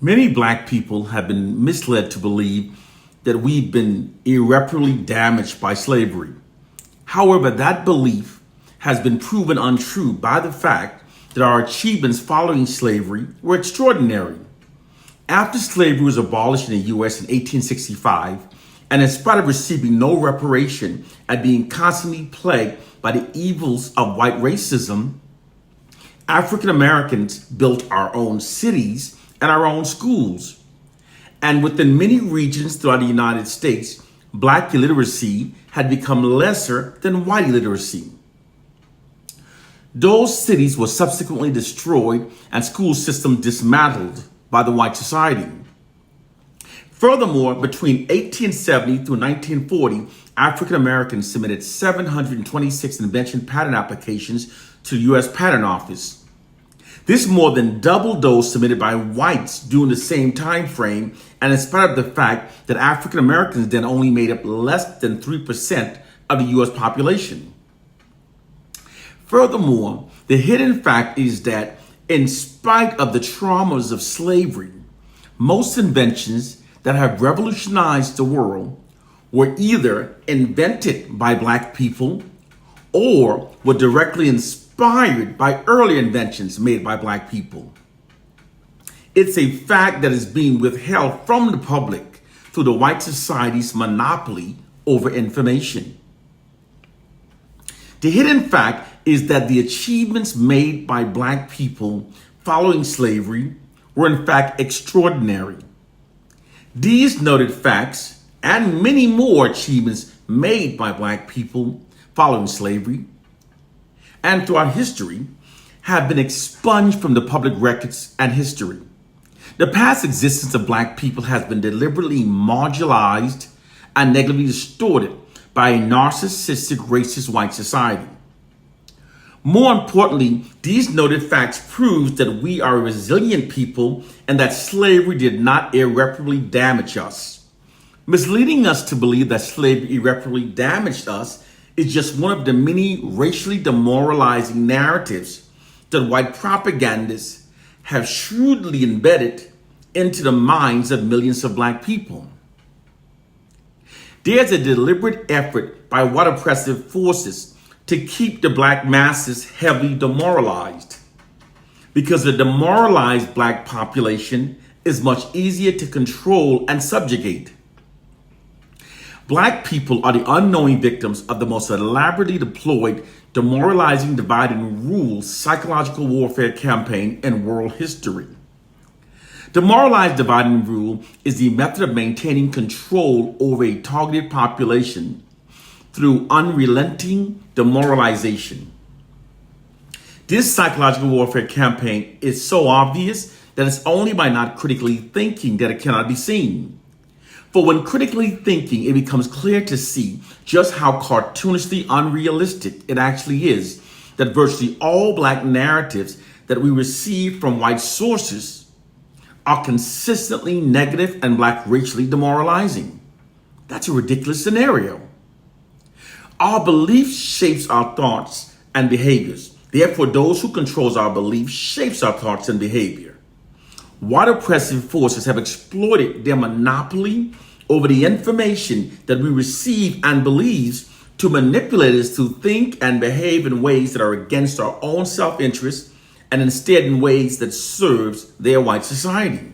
Many black people have been misled to believe that we've been irreparably damaged by slavery. However, that belief has been proven untrue by the fact that our achievements following slavery were extraordinary. After slavery was abolished in the U.S. in 1865, and in spite of receiving no reparation and being constantly plagued by the evils of white racism, African Americans built our own cities and our own schools. And within many regions throughout the United States, black illiteracy had become lesser than white illiteracy. Those cities were subsequently destroyed and school systems dismantled by the white society. Furthermore, between 1870 through 1940, African Americans submitted 726 invention patent applications to the U.S. Patent Office. This more than doubled those submitted by whites during the same time frame, and in spite of the fact that African Americans then only made up less than 3% of the U.S. population. Furthermore, the hidden fact is that in spite of the traumas of slavery, most inventions that have revolutionized the world were either invented by black people or were directly inspired by earlier inventions made by black people. It's a fact that is being withheld from the public through the white society's monopoly over information. The hidden fact is that the achievements made by black people following slavery were in fact extraordinary. These noted facts and many more achievements made by black people following slavery and throughout history have been expunged from the public records and history. The past existence of black people has been deliberately marginalized and negatively distorted by a narcissistic, racist white society. More importantly, these noted facts prove that we are a resilient people and that slavery did not irreparably damage us. Misleading us to believe that slavery irreparably damaged us is just one of the many racially demoralizing narratives that white propagandists have shrewdly embedded into the minds of millions of black people. There's a deliberate effort by white oppressive forces to keep the black masses heavily demoralized, because the demoralized black population is much easier to control and subjugate. Black people are the unknowing victims of the most elaborately deployed, demoralizing, divide and rule psychological warfare campaign in world history. Demoralized divide and rule is the method of maintaining control over a targeted population through unrelenting demoralization. This psychological warfare campaign is so obvious that it's only by not critically thinking that it cannot be seen. For when critically thinking, it becomes clear to see just how cartoonishly unrealistic it actually is that virtually all black narratives that we receive from white sources are consistently negative and black racially demoralizing. That's a ridiculous scenario. Our belief shapes our thoughts and behaviors. Therefore, those who controls our belief shapes our thoughts and behavior. White oppressive forces have exploited their monopoly over the information that we receive and believe to manipulate us to think and behave in ways that are against our own self-interest and instead in ways that serves their white society.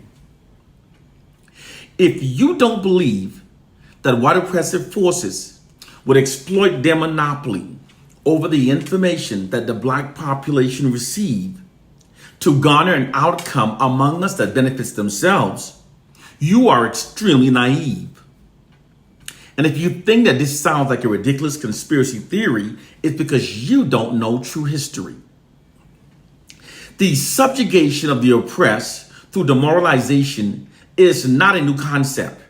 If you don't believe that white oppressive forces would exploit their monopoly over the information that the black population receive to garner an outcome among us that benefits themselves, you are extremely naive. And if you think that this sounds like a ridiculous conspiracy theory, it's because you don't know true history. The subjugation of the oppressed through demoralization is not a new concept.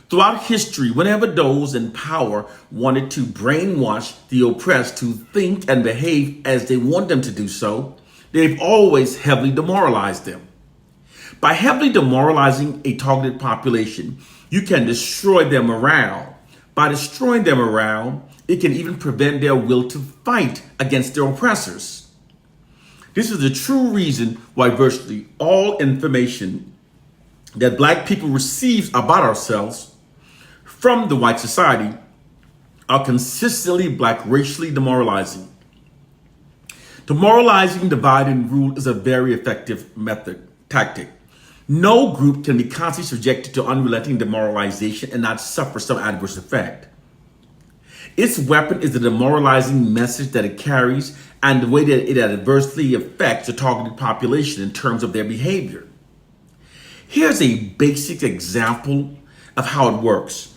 Throughout history, whenever those in power wanted to brainwash the oppressed to think and behave as they want them to do so, they've always heavily demoralized them. By heavily demoralizing a targeted population, you can destroy their morale. By destroying their morale, it can even prevent their will to fight against their oppressors. This is the true reason why virtually all information that black people receive about ourselves from the white society are consistently black racially demoralizing. Demoralizing divide and rule is a very effective tactic. No group can be constantly subjected to unrelenting demoralization and not suffer some adverse effect. Its weapon is the demoralizing message that it carries and the way that it adversely affects the targeted population in terms of their behavior. Here's a basic example of how it works.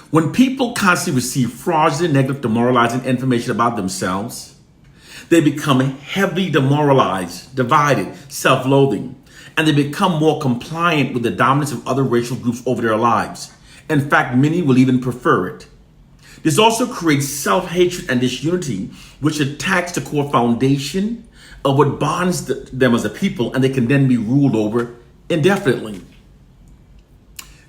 When people constantly receive fraudulent, negative, demoralizing information about themselves, they become heavily demoralized, divided, self-loathing, and they become more compliant with the dominance of other racial groups over their lives. In fact, many will even prefer it. This also creates self-hatred and disunity, which attacks the core foundation of what bonds them as a people, and they can then be ruled over indefinitely.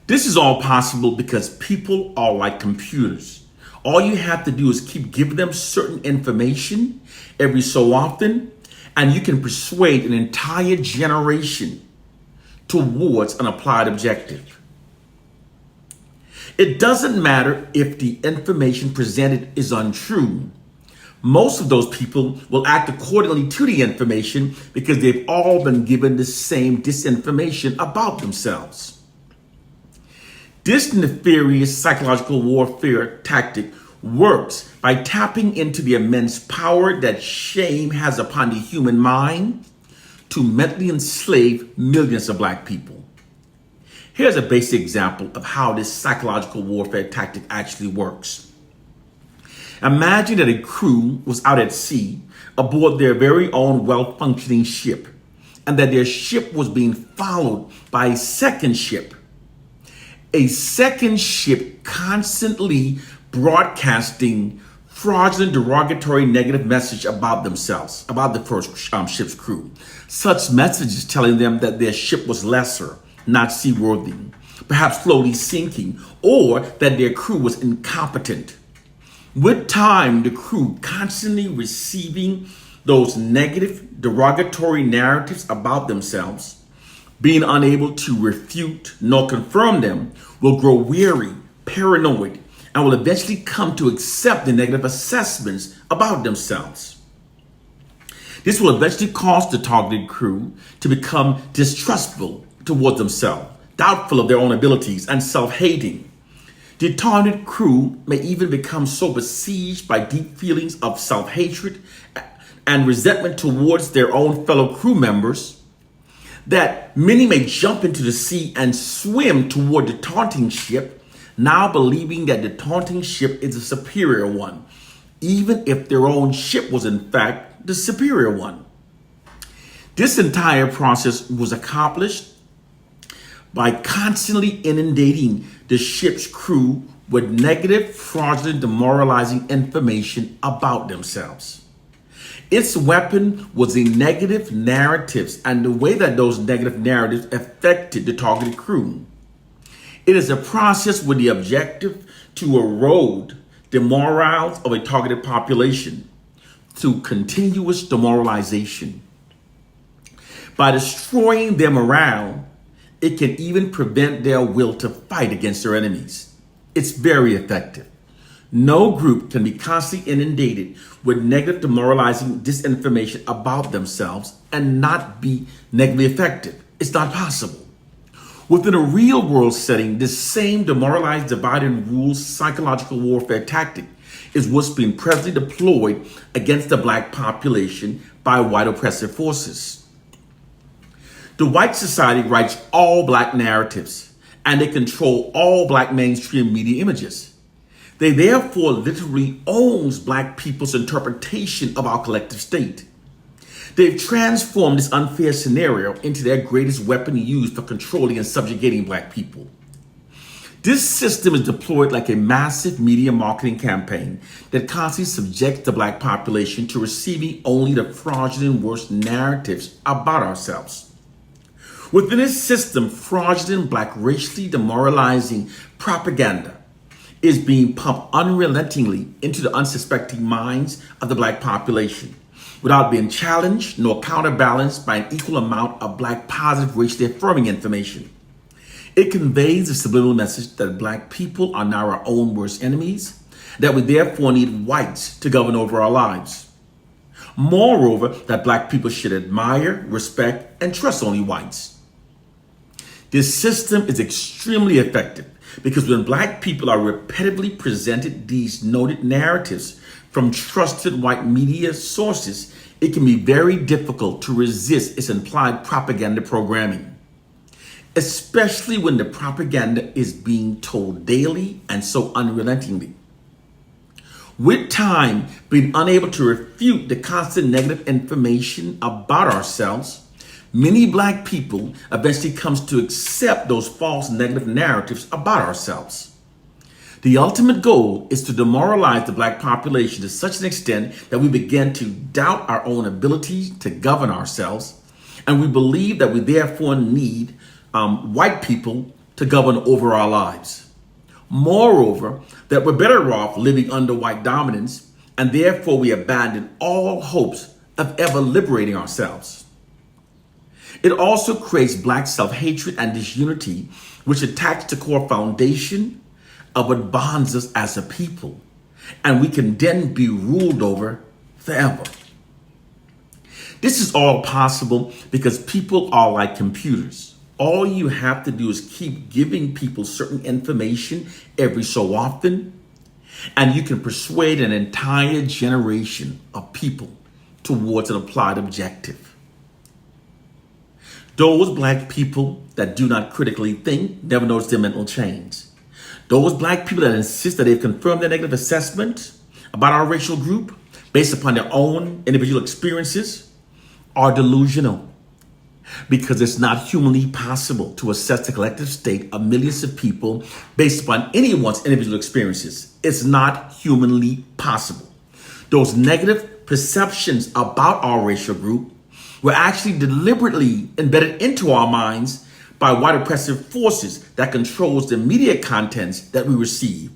This is all possible because people are like computers. All you have to do is keep giving them certain information every so often, and you can persuade an entire generation towards an applied objective. It doesn't matter if the information presented is untrue. Most of those people will act accordingly to the information because they've all been given the same disinformation about themselves. This nefarious psychological warfare tactic works by tapping into the immense power that shame has upon the human mind to mentally enslave millions of black people. Here's a basic example of how this psychological warfare tactic actually works. Imagine that a crew was out at sea aboard their very own well-functioning ship, and that their ship was being followed by a second ship. A second ship constantly broadcasting fraudulent, derogatory, negative message about themselves, about the first ship's crew. Such messages telling them that their ship was lesser, not seaworthy, perhaps slowly sinking, or that their crew was incompetent. With time, the crew constantly receiving those negative, derogatory narratives about themselves, being unable to refute nor confirm them, will grow weary, paranoid, and will eventually come to accept the negative assessments about themselves. This will eventually cause the targeted crew to become distrustful towards themselves, doubtful of their own abilities, and self-hating. The targeted crew may even become so besieged by deep feelings of self-hatred and resentment towards their own fellow crew members that many may jump into the sea and swim toward the taunting ship, now believing that the taunting ship is a superior one, even if their own ship was in fact the superior one. This entire process was accomplished by constantly inundating the ship's crew with negative, fraudulent, demoralizing information about themselves. Its weapon was the negative narratives and the way that those negative narratives affected the targeted crew. It is a process with the objective to erode the morals of a targeted population through continuous demoralization. By destroying their morale, it can even prevent their will to fight against their enemies. It's very effective. No group can be constantly inundated with negative, demoralizing disinformation about themselves and not be negatively effective. It's not possible. Within a real world setting, this same demoralized, divide and rule psychological warfare tactic is what's being presently deployed against the black population by white oppressive forces. The white society writes all black narratives, and they control all black mainstream media images. They therefore literally owns black people's interpretation of our collective state. They've transformed this unfair scenario into their greatest weapon used for controlling and subjugating black people. This system is deployed like a massive media marketing campaign that constantly subjects the black population to receiving only the fraudulent worst narratives about ourselves. Within this system, fraudulent, black, racially demoralizing propaganda is being pumped unrelentingly into the unsuspecting minds of the black population. without being challenged nor counterbalanced by an equal amount of black positive racially affirming information. It conveys the subliminal message that black people are now our own worst enemies, that we therefore need whites to govern over our lives. Moreover, that black people should admire, respect, and trust only whites. This system is extremely effective because when black people are repetitively presented these noted narratives from trusted white media sources, it can be very difficult to resist its implied propaganda programming, especially when the propaganda is being told daily and so unrelentingly. With time, being unable to refute the constant negative information about ourselves, many black people eventually comes to accept those false negative narratives about ourselves. The ultimate goal is to demoralize the black population to such an extent that we begin to doubt our own ability to govern ourselves, and we believe that we therefore need white people to govern over our lives. Moreover, that we're better off living under white dominance, and therefore we abandon all hopes of ever liberating ourselves. It also creates black self-hatred and disunity, which attacks the core foundation of what bonds us as a people, and we can then be ruled over forever. This is all possible because people are like computers. All you have to do is keep giving people certain information every so often, and you can persuade an entire generation of people towards an applied objective. Those black people that do not critically think never notice their mental change. Those black people that insist that they've confirmed their negative assessment about our racial group based upon their own individual experiences are delusional, because it's not humanly possible to assess the collective state of millions of people based upon anyone's individual experiences. It's not humanly possible. Those negative perceptions about our racial group were actually deliberately embedded into our minds by white oppressive forces that controls the media contents that we receive.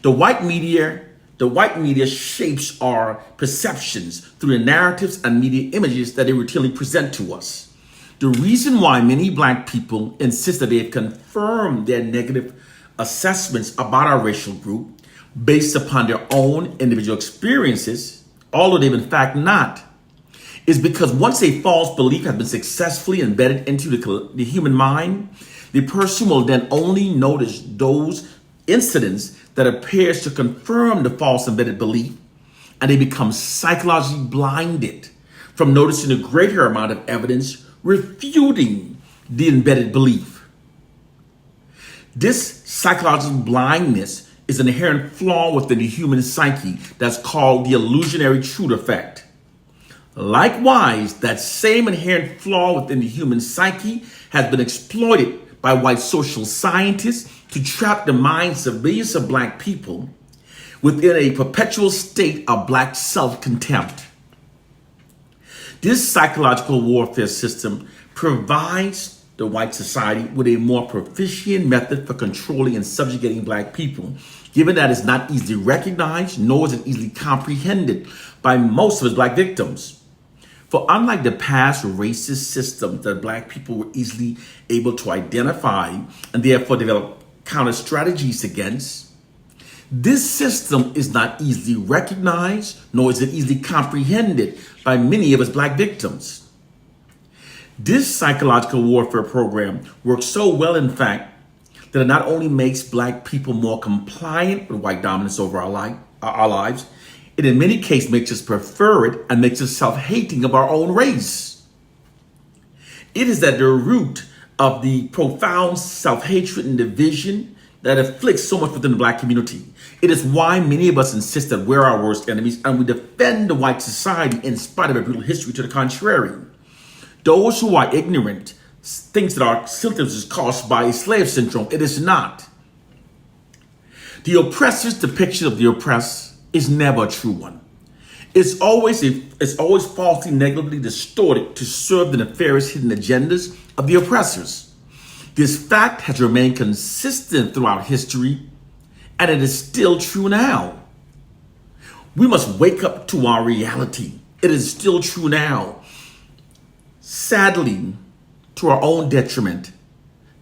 The white media shapes our perceptions through the narratives and media images that they routinely present to us. The reason why many black people insist that they have confirmed their negative assessments about our racial group based upon their own individual experiences, although they've in fact not, is because once a false belief has been successfully embedded into the human mind, the person will then only notice those incidents that appears to confirm the false embedded belief, and they become psychologically blinded from noticing a greater amount of evidence refuting the embedded belief. This psychological blindness is an inherent flaw within the human psyche that's called the illusionary truth effect. Likewise, that same inherent flaw within the human psyche has been exploited by white social scientists to trap the minds of millions of black people within a perpetual state of black self-contempt. This psychological warfare system provides the white society with a more proficient method for controlling and subjugating black people, given that it's not easily recognized, nor is it easily comprehended by most of its black victims. For unlike the past racist systems that black people were easily able to identify and therefore develop counter strategies against, this system is not easily recognized, nor is it easily comprehended by many of its black victims. This psychological warfare program works so well, in fact, that it not only makes black people more compliant with white dominance over our lives, it in many cases makes us prefer it and makes us self-hating of our own race. It is at the root of the profound self-hatred and division that afflicts so much within the black community. It is why many of us insist that we're our worst enemies and we defend the white society in spite of a brutal history to the contrary. Those who are ignorant think that our symptoms is caused by a slave syndrome. It is not. The oppressor's depiction of the oppressed is never a true one. It's always falsely negatively distorted to serve the nefarious hidden agendas of the oppressors. This fact has remained consistent throughout history, and it is still true now. We must wake up to our reality It is still true now. Sadly, to our own detriment,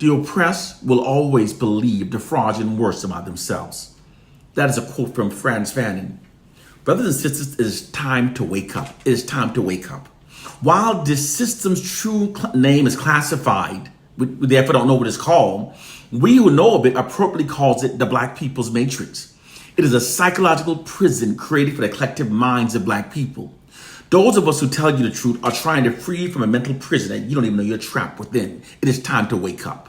the oppressed will always believe the fraudulent worst about themselves. That is a quote from Franz Fanon. Brothers and sisters, it is time to wake up. It is time to wake up. While this system's true name is classified, we therefore don't know what it's called, we who know of it appropriately calls it the Black People's Matrix. It is a psychological prison created for the collective minds of Black people. Those of us who tell you the truth are trying to free you from a mental prison that you don't even know you're trapped within. It is time to wake up.